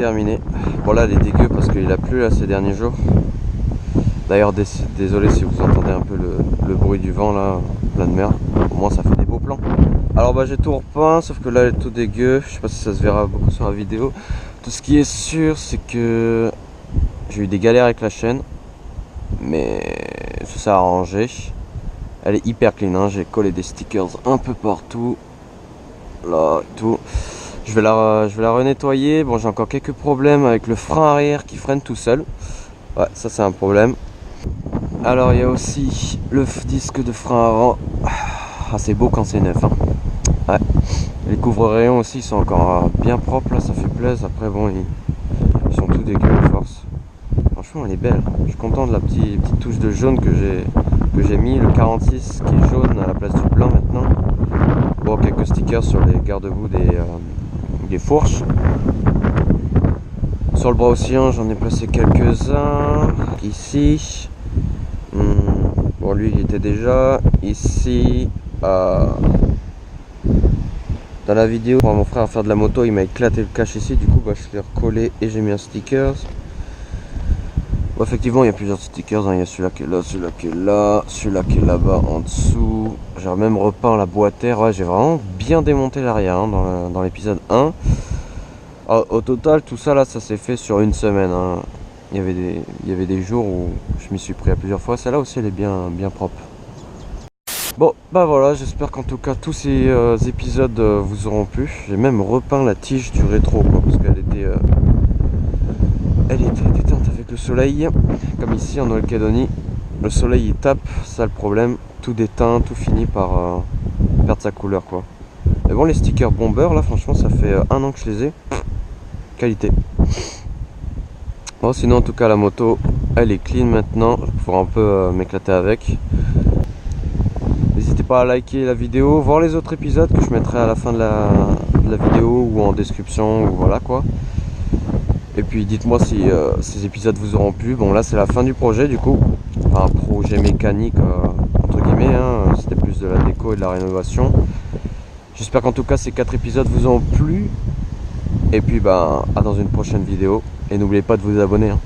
terminé. Bon là elle est dégueu parce qu'il a plu là ces derniers jours. D'ailleurs désolé si vous entendez un peu le bruit du vent là, plein de mer. Au moins ça fait des beaux plans. Alors bah j'ai tout repeint sauf que là elle est tout dégueu. Je sais pas si ça se verra beaucoup sur la vidéo. Tout ce qui est sûr c'est que j'ai eu des galères avec la chaîne. Mais ça s'est arrangé. Elle est hyper clean hein. J'ai collé des stickers un peu partout. Là et tout. Je vais la renettoyer. Bon j'ai encore quelques problèmes avec le frein arrière qui freine tout seul. Ouais ça c'est un problème. Alors il y a aussi le disque de frein avant. Ah c'est beau quand c'est neuf hein. Ouais. Les couvre-rayons aussi sont encore bien propres là, ça fait plaisir. Après bon ils sont tout dégueux à force. Franchement elle est belle. Je suis content de la petite touche de jaune que j'ai mis. Le 46 qui est jaune à la place du blanc maintenant. Bon quelques stickers sur les garde-boue des fourches. Sur le bras oscillant j'en ai placé quelques-uns. Ici. Bon lui il était déjà. Ici. Dans la vidéo pour mon frère faire de la moto il m'a éclaté le cache ici. Du coup bah, je l'ai recollé et j'ai mis un sticker. Bon, effectivement il y a plusieurs stickers hein. Il y a celui-là qui est là, celui-là qui est là, celui-là qui est là-bas en dessous. J'ai même repeint la boîtière. Ouais, j'ai vraiment bien démonté l'arrière hein, dans l'épisode 1. Alors, au total tout ça là ça s'est fait sur une semaine hein. Il y avait des jours où je m'y suis pris à plusieurs fois. Celle-là aussi elle est bien propre. Bon bah voilà, j'espère qu'en tout cas tous ces épisodes vous auront plu. J'ai même repeint la tige du rétro quoi, parce qu'elle était déteinte avec le soleil. Comme ici en Nouvelle-Calédonie, le soleil il tape, ça le problème. Tout déteint, tout finit par perdre sa couleur quoi. Mais bon, les stickers Bomber là franchement ça fait 1 an que je les ai. Qualité. Bon, sinon en tout cas la moto elle est clean maintenant, je vais pouvoir un peu m'éclater avec. N'hésitez pas à liker la vidéo, voir les autres épisodes que je mettrai à la fin de la vidéo ou en description ou voilà quoi. Et puis dites-moi si ces épisodes vous auront plu. Bon là c'est la fin du projet du coup, enfin, un projet mécanique entre guillemets, hein. C'était plus de la déco et de la rénovation. J'espère qu'en tout cas ces 4 épisodes vous ont plu. Et puis bah à dans une prochaine vidéo. Et n'oubliez pas de vous abonner, hein.